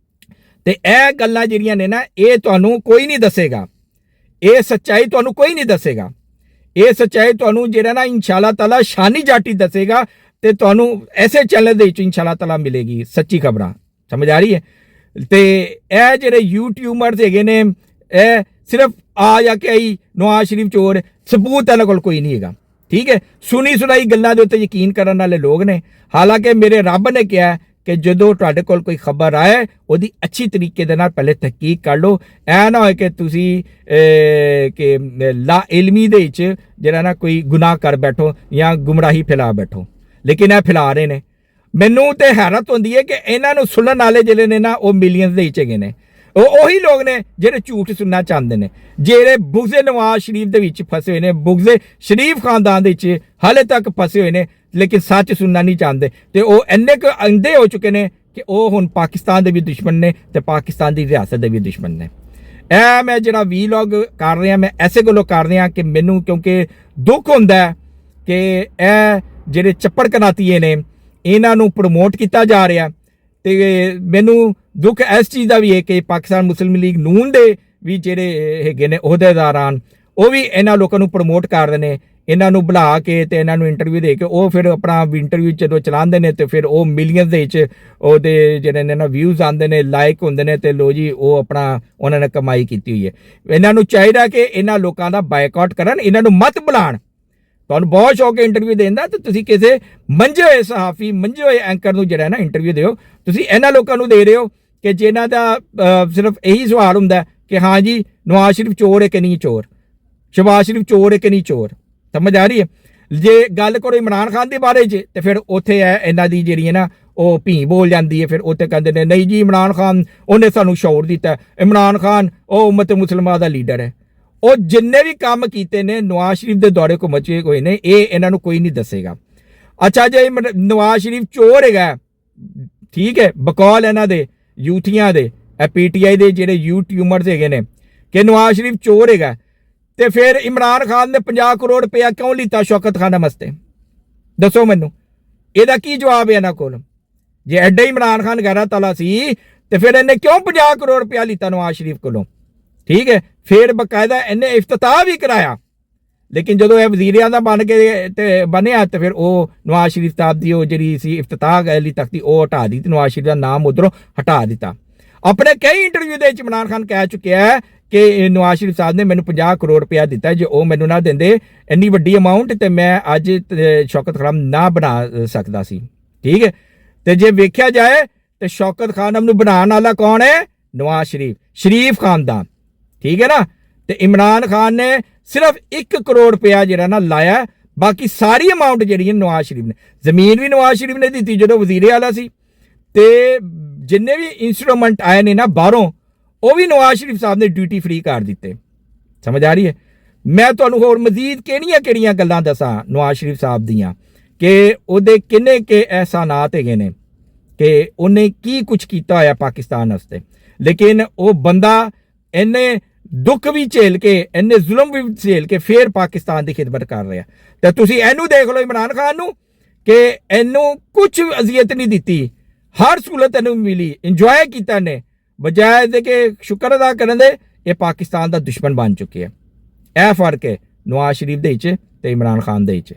ਤੇ ਇਹ ਗੱਲਾਂ ਜਿਹੜੀਆਂ ਨੇ ਨਾ ਇਹ ਤੁਹਾਨੂੰ ਕੋਈ ਨਹੀਂ ਦੱਸੇਗਾ, ਇਹ ਸੱਚਾਈ ਤੁਹਾਨੂੰ ਕੋਈ ਨਹੀਂ ਦੱਸੇਗਾ। ਇਹ ਸੱਚਾਈ ਤੁਹਾਨੂੰ ਜਿਹੜਾ ਨਾ ਇਨਸ਼ਾਅੱਲਾ ਤਾਲਾ ਸ਼ਾਨੀ ਜਾਟੀ ਦੱਸੇਗਾ ਤੇ ਤੁਹਾਨੂੰ ਐਸੇ ਚੈਨਲ ਦੇ ਵਿੱਚ ਇਨਸ਼ਾਅੱਲਾ ਤਾਲਾ ਮਿਲੇਗੀ ਸੱਚੀ ਖਬਰਾਂ, ਸਮਝ ਆ ਰਹੀ ਹੈ। ਤੇ ਇਹ ਜਿਹੜੇ ਯੂਟਿਊਬਰਸ ਹੈਗੇ ਨੇ ਇਹ ਸਿਰਫ ਆ ਜਾ ਕੇ ਆਈ ਨਵਾਜ਼ ਸ਼ਰੀਫ ਚੋਰ, ਸਬੂਤ ਇਹਨਾਂ ਕੋਲ ਕੋਈ ਨਹੀਂ ਹੈਗਾ, ਠੀਕ ਹੈ। ਸੁਣੀ ਸੁਣਾਈ ਗੱਲਾਂ ਦੇ ਉੱਤੇ ਯਕੀਨ ਕਰਨ ਵਾਲੇ ਲੋਕ ਨੇ। ਹਾਲਾਂਕਿ ਮੇਰੇ ਰੱਬ ਨੇ ਕਿਹਾ ਕਿ ਜਦੋਂ ਤੁਹਾਡੇ ਕੋਲ ਕੋਈ ਖਬਰ ਆਏ ਉਹਦੀ ਅੱਛੀ ਤਰੀਕੇ ਦੇ ਨਾਲ ਪਹਿਲੇ ਤਹਿਕੀਕ ਕਰ ਲਓ। ਐ ਨਾ ਹੋਏ ਕਿ ਤੁਸੀਂ ਕਿ ਲਾ ਇਲਮੀ ਦੇ ਵਿੱਚ ਜਿਹੜਾ ਨਾ ਕੋਈ ਗੁਨਾਹ ਕਰ ਬੈਠੋ ਜਾਂ ਗੁੰਮਰਾਹੀ ਫੈਲਾ ਬੈਠੋ, ਲੇਕਿਨ ਇਹ ਫੈਲਾ ਰਹੇ ਨੇ। ਮੈਨੂੰ ਤੇ ਹੈਰਤ ਹੁੰਦੀ ਹੈ ਕਿ ਇਹਨਾਂ ਨੂੰ ਸੁਣਨ ਵਾਲੇ ਜਿਹੜੇ ਨੇ ਨਾ ਉਹ ਮਿਲੀਅਨਸ ਦੇ ਵਿੱਚ ਹੈਗੇ ਨੇ। ਉਹ ਉਹੀ ਲੋਕ ਨੇ ਜਿਹੜੇ ਝੂਠ ਸੁਣਨਾ ਚਾਹੁੰਦੇ ਨੇ, ਜਿਹੜੇ ਬੁਗਜ਼ੇ ਨਵਾਜ਼ ਸ਼ਰੀਫ ਦੇ ਵਿੱਚ ਫਸੇ ਹੋਏ ਨੇ, ਬੁਗਜ਼ੇ ਸ਼ਰੀਫ ਖਾਨਦਾਨ ਦੇ ਵਿੱਚ ਹਾਲੇ ਤੱਕ ਫਸੇ ਹੋਏ ਨੇ, ਲੇਕਿਨ ਸੱਚ ਸੁਣਨਾ ਨਹੀਂ ਚਾਹੁੰਦੇ। ਤੇ ਉਹ ਇੰਨੇ ਕੁ ਅੰਧੇ ਹੋ ਚੁੱਕੇ ਨੇ ਕਿ ਉਹ ਹੁਣ ਪਾਕਿਸਤਾਨ ਦੇ ਵੀ ਦੁਸ਼ਮਣ ਨੇ ਤੇ ਪਾਕਿਸਤਾਨ ਦੀ ਰਿਆਸਤ ਦੇ ਵੀ ਦੁਸ਼ਮਣ ਨੇ। ਇਹ ਮੈਂ ਜਿਹੜਾ ਵੀਲੌਗ ਕਰ ਰਿਹਾ ਮੈਂ ਐਸੇ ਗੱਲੋਂ ਕਰ ਰਿਹਾ ਕਿ ਮੈਨੂੰ ਕਿਉਂਕਿ ਦੁੱਖ ਹੁੰਦਾ ਹੈ ਕਿ ਇਹ ਜਿਹੜੇ ਚੱਪੜ ਕਨਾਤੀਏ ਨੇ ਇਹਨਾਂ ਨੂੰ ਪ੍ਰਮੋਟ ਕੀਤਾ ਜਾ ਰਿਹਾ। ਤੇ ਮੈਨੂੰ ਦੁੱਖ ਇਸ ਚੀਜ਼ ਦਾ ਵੀ ਹੈ ਕਿ ਪਾਕਿਸਤਾਨ ਮੁਸਲਿਮ ਲੀਗ ਨੂਨ ਦੇ ਵੀ ਜਿਹੜੇ ਹੈਗੇ ਨੇ ਅਹੁਦੇਦਾਰਾਂ ਉਹ ਵੀ ਇਹਨਾਂ ਲੋਕਾਂ ਨੂੰ ਪ੍ਰਮੋਟ ਕਰਦੇ ਨੇ, ਇਹਨਾਂ ਨੂੰ ਬੁਲਾ ਕੇ ਤੇ ਇਹਨਾਂ ਨੂੰ ਇੰਟਰਵਿਊ ਦੇ ਕੇ ਉਹ ਫਿਰ ਆਪਣਾ ਇੰਟਰਵਿਊ ਜਦੋਂ ਚਲਾਉਂਦੇ ਨੇ ਤੇ ਫਿਰ ਉਹ ਮਿਲੀਅਨਸ ਦੇ ਵਿੱਚ ਉਹਦੇ ਜਿਹੜੇ ਨੇ ਨਾ ਵਿਊਜ਼ ਆਉਂਦੇ ਨੇ, ਲਾਈਕ ਹੁੰਦੇ ਨੇ ਤੇ ਲੋ ਜੀ ਉਹ ਆਪਣਾ ਉਹਨਾਂ ਨੇ ਕਮਾਈ ਕੀਤੀ ਹੋਈ ਹੈ। ਇਹਨਾਂ ਨੂੰ ਚਾਹੀਦਾ ਕਿ ਇਹਨਾਂ ਲੋਕਾਂ ਦਾ ਬਾਈਕਾਟ ਕਰਨ, ਇਹਨਾਂ ਨੂੰ ਮਤ ਬੁਲਾਉਣ। ਤੁਹਾਨੂੰ ਬਹੁਤ ਸ਼ੌਕ ਹੈ ਇੰਟਰਵਿਊ ਦੇਣ ਦਾ ਤੇ ਤੁਸੀਂ ਕਿਸੇ ਮੰਝੇ ਹੋਏ ਸਹਾਫੀ, ਮੰਝੇ ਹੋਏ ਐਂਕਰ ਨੂੰ ਜਿਹੜਾ ਨਾ ਇੰਟਰਵਿਊ ਦਿਓ। ਤੁਸੀਂ ਇਹਨਾਂ ਲੋਕਾਂ ਨੂੰ ਦੇ ਰਹੇ ਹੋ ਕਿ ਜਿਨ੍ਹਾਂ ਦਾ ਸਿਰਫ ਇਹੀ ਸਵਾਲ ਹੁੰਦਾ ਕਿ ਹਾਂ ਜੀ ਨਵਾਜ਼ ਸ਼ਰੀਫ ਚੋਰ ਹੈ ਕਿ ਨਹੀਂ ਚੋਰ, ਸ਼ਹਬਾਜ਼ ਸ਼ਰੀਫ ਚੋਰ ਹੈ ਕਿ ਨਹੀਂ ਚੋਰ। ਸਮਝ ਆ ਰਹੀ ਹੈ? ਜੇ ਗੱਲ ਕਰੋ ਇਮਰਾਨ ਖਾਨ ਦੇ ਬਾਰੇ 'ਚ ਤੇ ਫਿਰ ਉੱਥੇ ਹੈ ਇਹਨਾਂ ਦੀ ਜਿਹੜੀ ਹੈ ਨਾ ਉਹ ਭੀਂ ਬੋਲ ਜਾਂਦੀ ਹੈ। ਫਿਰ ਉੱਥੇ ਕਹਿੰਦੇ ਨੇ ਨਹੀਂ ਜੀ ਇਮਰਾਨ ਖਾਨ ਉਹਨੇ ਸਾਨੂੰ ਸ਼ੌਰ ਦਿੱਤਾ, ਇਮਰਾਨ ਖਾਨ ਉਹ ਉਮਤ ਮੁਸਲਮਾਨ ਦਾ ਲੀਡਰ ਹੈ। ਉਹ ਜਿੰਨੇ ਵੀ ਕੰਮ ਕੀਤੇ ਨੇ ਨਵਾਜ਼ ਸ਼ਰੀਫ ਦੇ ਦੌਰੇ ਕੋ ਮਚੇ ਹੋਏ ਨੇ, ਇਹ ਇਹਨਾਂ ਨੂੰ ਕੋਈ ਨਹੀਂ ਦੱਸੇਗਾ। ਅੱਛਾ ਜੇ ਨਵਾਜ਼ ਸ਼ਰੀਫ ਚੋਰ ਹੈਗਾ, ਠੀਕ ਹੈ, ਬਕੌਲ ਇਹਨਾਂ ਦੇ ਯੂਥੀਆਂ ਦੇ PTI ਦੇ ਜਿਹੜੇ ਯੂਟਿਊਬਰਸ ਹੈਗੇ ਨੇ ਕਿ ਨਵਾਜ਼ ਸ਼ਰੀਫ ਚੋਰ ਹੈਗਾ, ਤੇ ਫਿਰ ਇਮਰਾਨ ਖਾਨ ਨੇ 50 ਕਰੋੜ ਰੁਪਇਆ ਕਿਉਂ ਲਿੱਤਾ ਸ਼ੌਕਤ ਖਾਨ ਵਾਸਤੇ? ਦੱਸੋ ਮੈਨੂੰ, ਇਹਦਾ ਕੀ ਜਵਾਬ ਹੈ ਇਹਨਾਂ ਕੋਲ? ਜੇ ਐਡਾ ਇਮਰਾਨ ਖਾਨ ਗੈਰਾ ਤਾਲਾ ਸੀ ਤੇ ਫਿਰ ਇਹਨੇ ਕਿਉਂ 50 ਕਰੋੜ ਰੁਪਇਆ ਲਿੱਤਾ ਨਵਾਜ਼ ਸ਼ਰੀਫ ਕੋਲੋਂ? ਠੀਕ ਹੈ, ਫਿਰ ਬਕਾਇਦਾ ਇਹਨੇ ਇਫਤਤਾਹ ਵੀ ਕਰਾਇਆ। ਲੇਕਿਨ ਜਦੋਂ ਇਹ ਵਜ਼ੀਰ ਆਜ਼ਮ ਬਣ ਕੇ ਤੇ ਬਣਿਆ ਤੇ ਫਿਰ ਉਹ ਨਵਾਜ਼ ਸ਼ਰੀਫ ਸਾਹਿਬ ਦੀ ਉਹ ਜਿਹੜੀ ਸੀ ਇਫਤਤਾਹ ਵਾਲੀ ਤਖਤੀ ਉਹ ਹਟਾ ਦਿੱਤੀ, ਨਵਾਜ਼ ਸ਼ਰੀਫ ਦਾ ਨਾਮ ਉਧਰੋਂ ਹਟਾ ਦਿੱਤਾ। ਆਪਣੇ ਕਈ ਇੰਟਰਵਿਊ ਦੇ ਵਿੱਚ ਇਮਰਾਨ ਖਾਨ ਕਹਿ ਚੁੱਕਿਆ ਹੈ ਕਿ ਨਵਾਜ਼ ਸ਼ਰੀਫ ਸਾਹਿਬ ਨੇ ਮੈਨੂੰ 50 ਕਰੋੜ ਰੁਪਇਆ ਦਿੱਤਾ, ਜੇ ਉਹ ਮੈਨੂੰ ਨਾ ਦਿੰਦੇ ਇੰਨੀ ਵੱਡੀ ਅਮਾਊਂਟ ਤੇ ਮੈਂ ਅੱਜ ਸ਼ੌਕਤ ਖਾਨ ਨਾ ਬਣਾ ਸਕਦਾ ਸੀ। ਠੀਕ ਹੈ, ਤੇ ਜੇ ਵੇਖਿਆ ਜਾਏ ਤੇ ਸ਼ੌਕਤ ਖਾਨ ਨੂੰ ਬਣਾਉਣ ਵਾਲਾ ਕੌਣ ਹੈ? ਨਵਾਜ਼ ਸ਼ਰੀਫ, ਸ਼ਰੀਫ ਖਾਨਦਾਨ। ਠੀਕ ਹੈ ਨਾ? ਤੇ ਇਮਰਾਨ ਖਾਨ ਨੇ ਸਿਰਫ 1 ਕਰੋੜ ਰੁਪਇਆ ਜਿਹੜਾ ਨਾ ਲਾਇਆ, ਬਾਕੀ ਸਾਰੀ ਅਮਾਊਂਟ ਜਿਹੜੀ ਹੈ ਨਵਾਜ਼ ਸ਼ਰੀਫ ਨੇ। ਜ਼ਮੀਨ ਵੀ ਨਵਾਜ਼ ਸ਼ਰੀਫ ਨੇ ਦਿੱਤੀ ਜਦੋਂ ਵਜ਼ੀਰ ਆਲਾ ਸੀ, ਤੇ ਜਿੰਨੇ ਵੀ ਇੰਸਟਰੂਮੈਂਟ ਆਏ ਨੇ ਨਾ ਬਾਹਰੋਂ ਉਹ ਵੀ ਨਵਾਜ਼ ਸ਼ਰੀਫ ਸਾਹਿਬ ਨੇ ਡਿਊਟੀ ਫ੍ਰੀ ਕਰ ਦਿੱਤੇ। ਸਮਝ ਆ ਰਹੀ ਹੈ? ਮੈਂ ਤੁਹਾਨੂੰ ਹੋਰ ਮਜ਼ੀਦ ਕਿਹੜੀਆਂ ਗੱਲਾਂ ਦੱਸਾਂ ਨਵਾਜ਼ ਸ਼ਰੀਫ ਸਾਹਿਬ ਦੀਆਂ ਕਿ ਉਹਦੇ ਕਿੰਨੇ ਕੇ ਅਹਿਸਾਨਾਤ ਹੈਗੇ ਨੇ ਕਿ ਉਹਨੇ ਕੀ ਕੁਝ ਕੀਤਾ ਹੋਇਆ ਪਾਕਿਸਤਾਨ ਵਾਸਤੇ। ਲੇਕਿਨ ਉਹ ਬੰਦਾ ਇੰਨੇ ਦੁੱਖ ਵੀ ਝੇਲ ਕੇ, ਇੰਨੇ ਜ਼ੁਲਮ ਵੀ ਝੇਲ ਕੇ ਫਿਰ ਪਾਕਿਸਤਾਨ ਦੀ ਖਿਦਮਤ ਕਰ ਰਿਹਾ। ਤੇ ਤੁਸੀਂ ਇਹਨੂੰ ਦੇਖ ਲਓ ਇਮਰਾਨ ਖਾਨ ਨੂੰ ਕਿ ਇਹਨੂੰ ਕੁਝ ਅਜ਼ੀਅਤ ਨਹੀਂ ਦਿੱਤੀ, ਹਰ ਸਹੂਲਤ ਇਹਨੂੰ ਮਿਲੀ, ਇੰਜੋਏ ਕੀਤਾ ਨੇ, ਬਜਾਏ ਦੇ ਕਿ ਸ਼ੁਕਰ ਅਦਾ ਕਰਨ ਦੇ ਇਹ ਪਾਕਿਸਤਾਨ ਦਾ ਦੁਸ਼ਮਣ ਬਣ ਚੁੱਕੇ ਹੈ। ਇਹ ਫਰਕ ਹੈ ਨਵਾਜ਼ ਸ਼ਰੀਫ ਦੇ ਵਿੱਚ ਤੇ ਇਮਰਾਨ ਖਾਨ ਦੇ ਵਿੱਚ।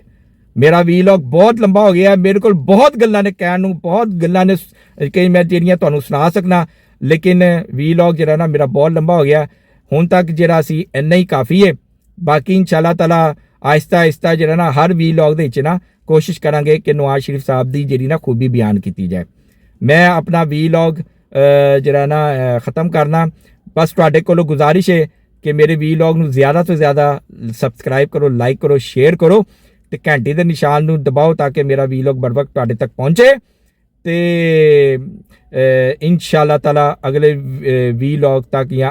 ਮੇਰਾ ਵੀਲੌਗ ਬਹੁਤ ਲੰਬਾ ਹੋ ਗਿਆ, ਮੇਰੇ ਕੋਲ ਬਹੁਤ ਗੱਲਾਂ ਨੇ ਕਹਿਣ ਨੂੰ, ਬਹੁਤ ਗੱਲਾਂ ਨੇ ਕਿ ਮੈਂ ਜਿਹੜੀਆਂ ਤੁਹਾਨੂੰ ਸੁਣਾ ਸਕਣਾ, ਲੇਕਿਨ ਵੀਲੌਗ ਜਿਹੜਾ ਨਾ ਮੇਰਾ ਬਹੁਤ ਲੰਬਾ ਹੋ ਗਿਆ। ਹੁਣ ਤੱਕ ਜਿਹੜਾ ਸੀ ਇੰਨਾ ਹੀ ਕਾਫੀ ਹੈ। ਬਾਕੀ ਇਨਸ਼ਾਅੱਲਾ ਤਾਲਾ ਆਹਿਸਤਾ ਜਿਹੜਾ ਨਾ ਹਰ ਵੀਲੌਗ ਦੇ ਵਿੱਚ ਨਾ ਕੋਸ਼ਿਸ਼ ਕਰਾਂਗੇ ਕਿ ਨਵਾਜ਼ ਸ਼ਰੀਫ ਸਾਹਿਬ ਦੀ ਜਿਹੜੀ ਨਾ ਖੂਬੀ ਬਿਆਨ ਕੀਤੀ ਜਾਏ। ਮੈਂ ਆਪਣਾ ਵੀਲੌਗ ਜਿਹੜਾ ਨਾ ख़त्म ਕਰਨਾ, ਬਸ ਤੁਹਾਡੇ ਕੋਲੋਂ ਗੁਜ਼ਾਰਿਸ਼ ਹੈ ਕਿ ਮੇਰੇ ਵੀਲੌਗ ਨੂੰ ਜ਼ਿਆਦਾ ਤੋਂ ਜ਼ਿਆਦਾ ਸਬਸਕ੍ਰਾਈਬ ਕਰੋ, ਲਾਈਕ ਕਰੋ, ਸ਼ੇਅਰ ਕਰੋ ਤੇ ਘੰਟੀ ਦੇ ਨਿਸ਼ਾਨ ਨੂੰ ਦਬਾਓ ਤਾਂ ਕਿ ਮੇਰਾ ਵੀਲੌਗ ਬਰ ਵਕਤ ਤੁਹਾਡੇ ਤੱਕ ਪਹੁੰਚੇ। ਤੇ ਇਨਸ਼ਾਅੱਲਾ ਤਾਲਾ ਅਗਲੇ ਵੀਲੌਗ ਤੱਕ ਜਾਂ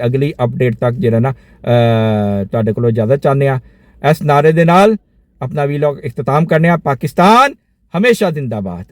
ਅਗਲੀ ਅਪਡੇਟ ਤੱਕ ਜਿਹੜਾ ਨਾ ਤੁਹਾਡੇ ਕੋਲੋਂ ਇਜਾਜ਼ਤ ਚਾਹੁੰਦੇ ਹਾਂ। ਇਸ ਨਾਰੇ ਦੇ ਨਾਲ ਆਪਣਾ ਵੀਲੌਗ ਇਖਤਤਾਮ ਕਰਨੇ ਆ। ਪਾਕਿਸਤਾਨ ਹਮੇਸ਼ਾ ਜ਼ਿੰਦਾਬਾਦ।